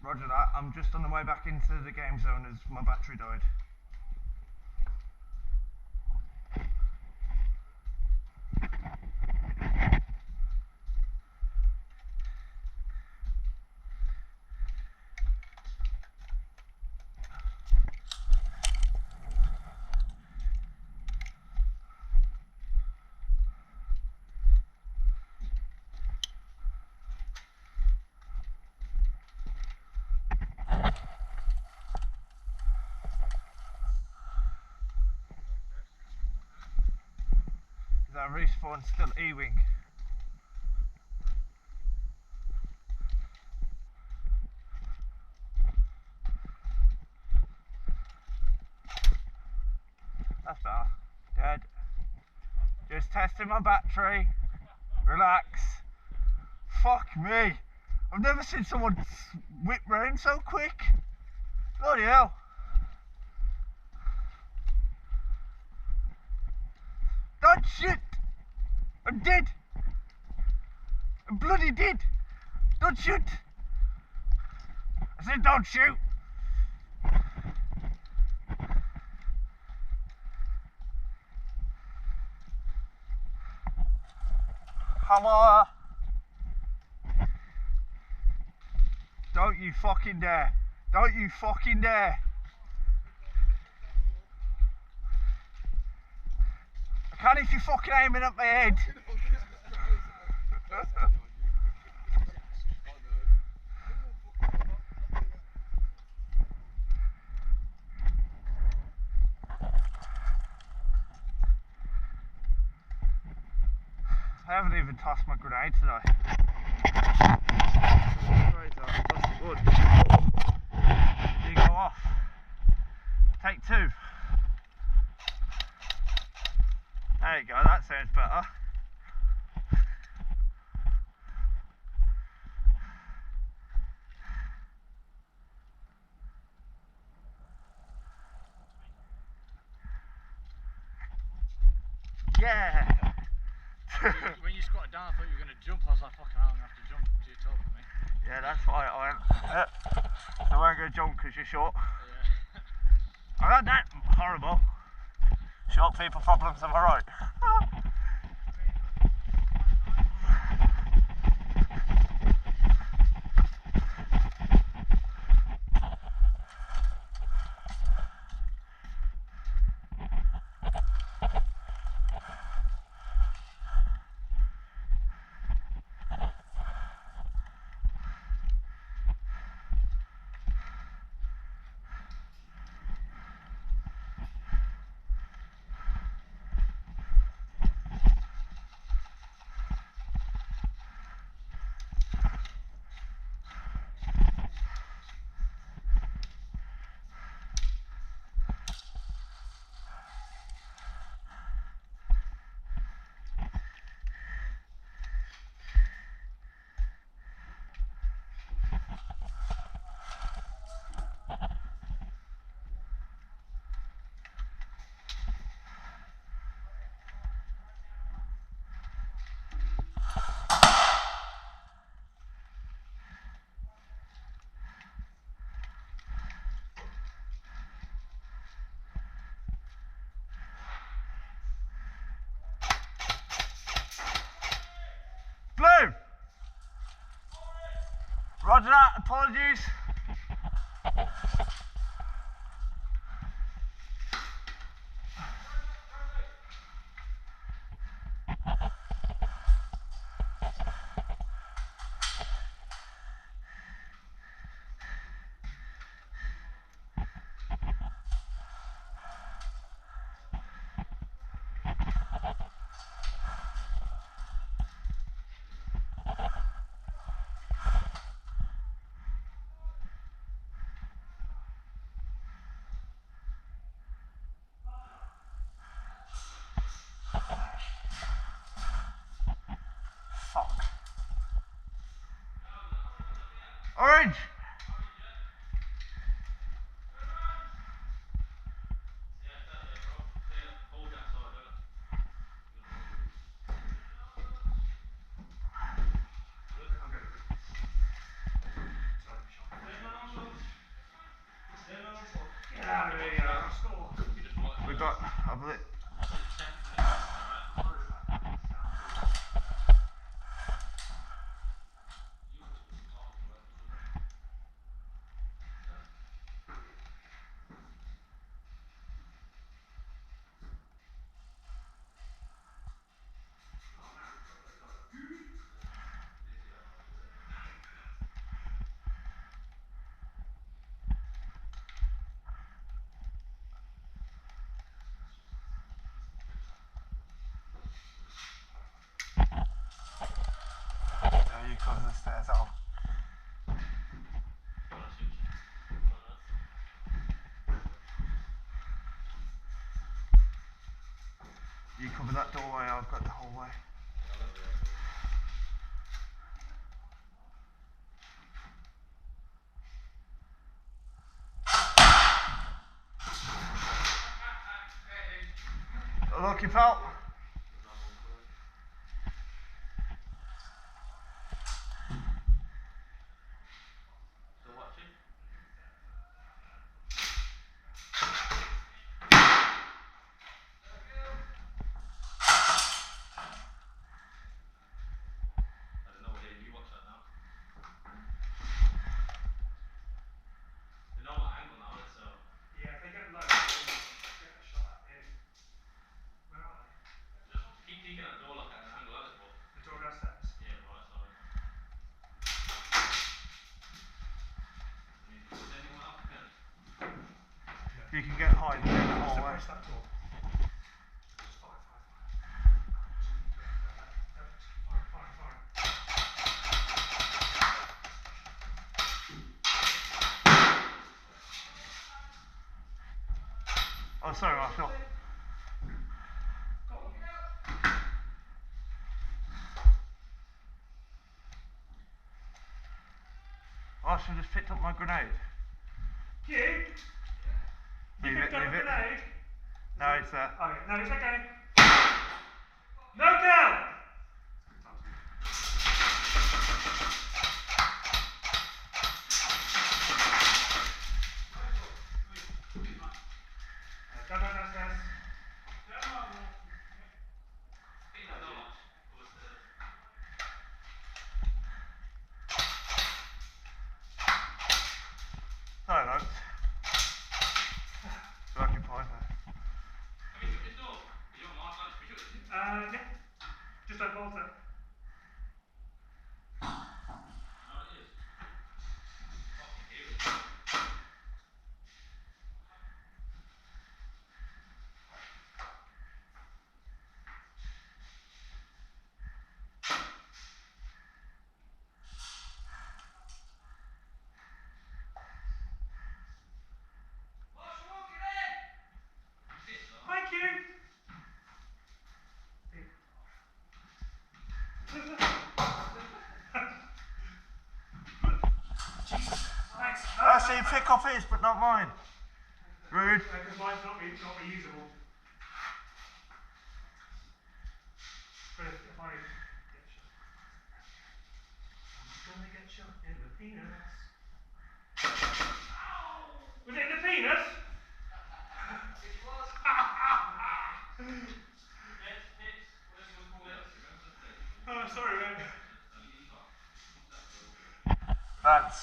Roger that. I'm just on the way back into the game zone as my battery died. Is our respawn still E-wing? That's better. Dead. Just testing my battery. Relax. Fuck me. I've never seen someone whip round so quick. Bloody hell. Don't shoot. I'm dead. I'm bloody dead. Don't shoot. I said don't shoot. Hello. Don't you fucking dare. Don't you fucking dare. I can't if you're fucking aiming at my head. I haven't even tossed my grenade today. Good. You go off. Take two. There you go, that sounds better. Yeah. When you squatted down, I thought you were going to jump. I was like, fucking hell, I'm going to have to jump. So you told me. Yeah, that's why I went. I won't go jump because you're short. Yeah. I got that horrible. Short people problems, am I right? Blue! Roger that, apologies. Fuck. Orange! We got a bit. You come the stairs out. You cover that doorway, I've got the whole way. Lucky pal. You can get high and the whole way. Oh, sorry, Marshall. I should have picked up my grenade. You? Leave it, leave it. Grenade? No, it's there. Okay, no, it's okay. No down! Go downstairs. No, no. So I can find her. Yeah. Just don't bolt it. Thank you. Thanks. I see, pick off his, but not mine. Rude. Because mine's not reusable. But if I get shot, I'm gonna get shot in the penis. Was it in the penis? It was. Oh, sorry, mate. Lance.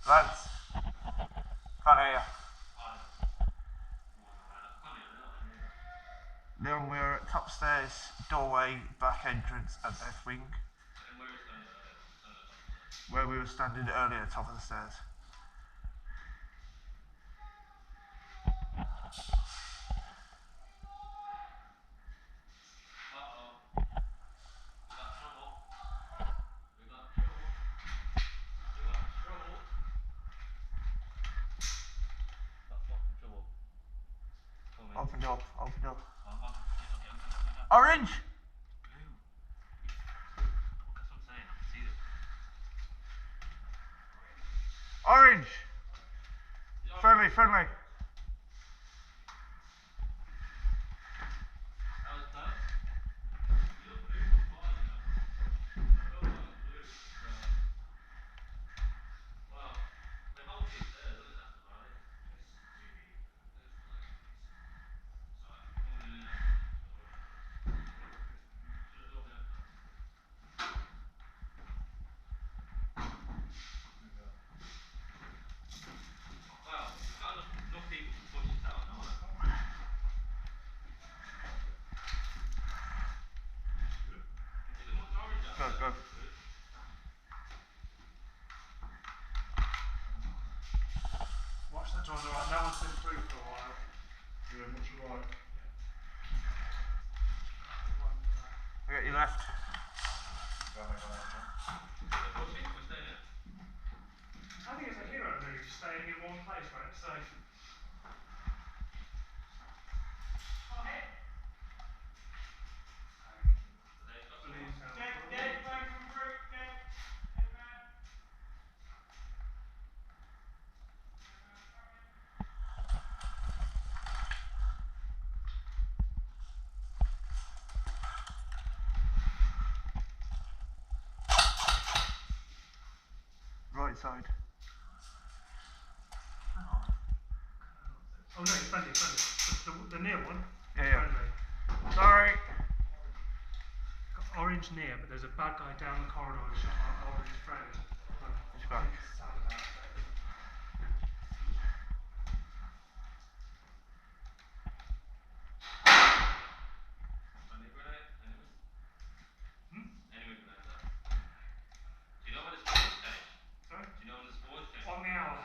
Lance. Come here. Leon, we're at top stairs, doorway, back entrance, and left wing. Where we were standing earlier, top of the stairs. Open door, open door. Orange! Orange! Friendly, friendly. So on the right, no one's been through for a while. Yeah, much right. I got you left. I think it's a hero move, staying in one place where it's safe. Right side. Oh no, it's friendly. The near one. Yeah. Friendly. Sorry. Got orange near, but there's a bad guy down the corridor who shot our orange friend. Which guy? Sad about it. Sorry? On the hour.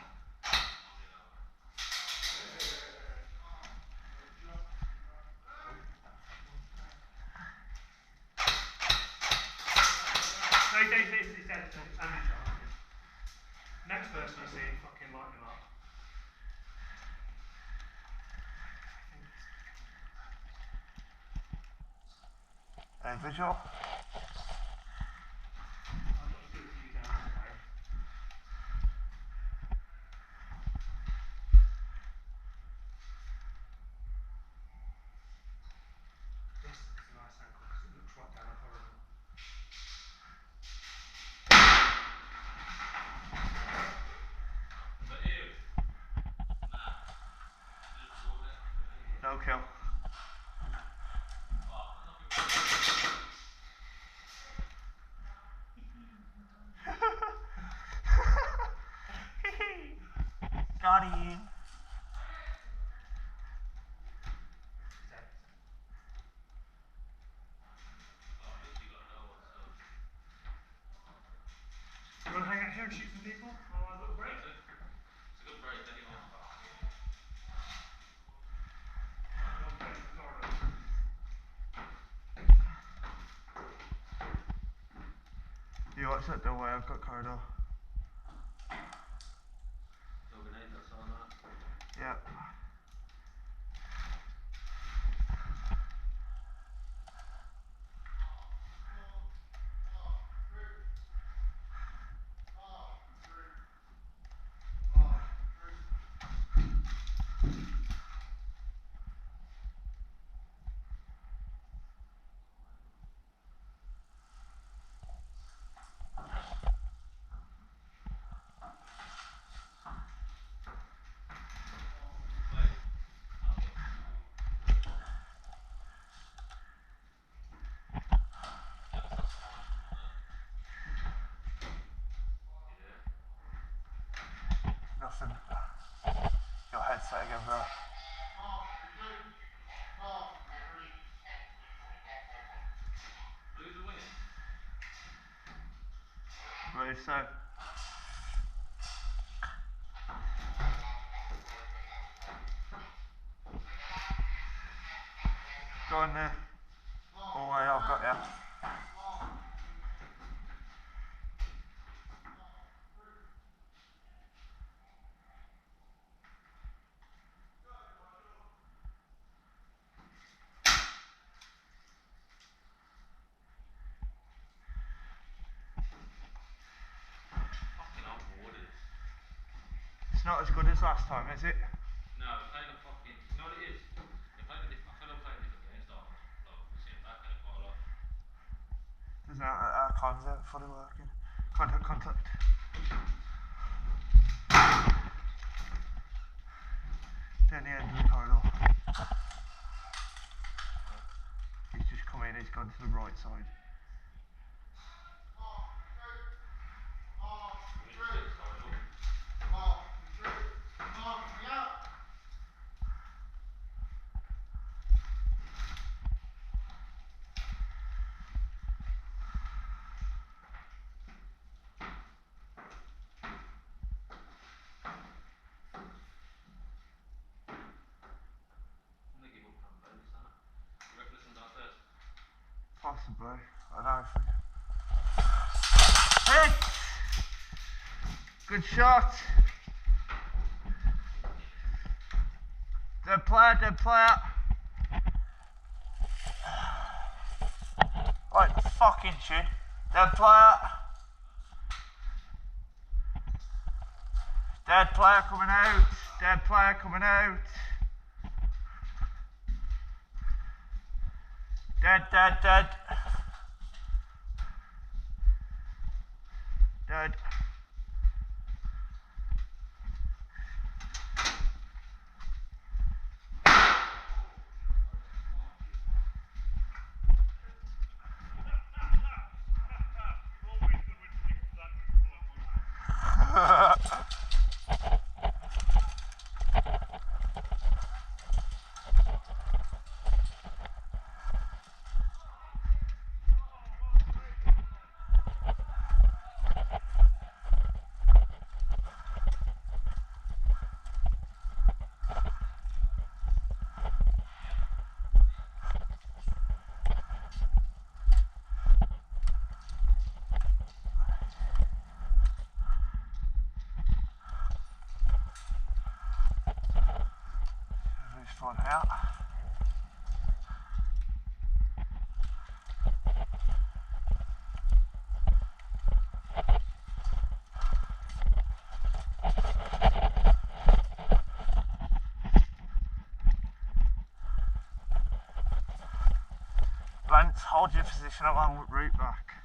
No, he's dead. Andy's gone. Next person you see, fucking light him up. Visual. I've got to do it for you down anyway. This is a nice angle because it looks right down the corridor. No kill. Got him. You want to hang out here and shoot some people? While I have a little break? You watch that doorway, I've got corridor. Yeah. Nothing. Your headset again, bro. Believe so. Go on there. Oh, wait, I've got ya. It's not as good as last time, is it? No, we're playing a fucking. You know what it is? They're playing a different. I feel like playing different games, though. Like, we're sitting back at it quite a lot. Doesn't our comms are fully working. Contact. Down the end of the corridor. He's just come in, he's gone to the right side. Good shot. Dead player, dead player. Right, fucking shit. Dead player. Dead player coming out. Dead player coming out. Dead, dead, dead. Dead. Who's fun out? Lance, hold your position along with root back.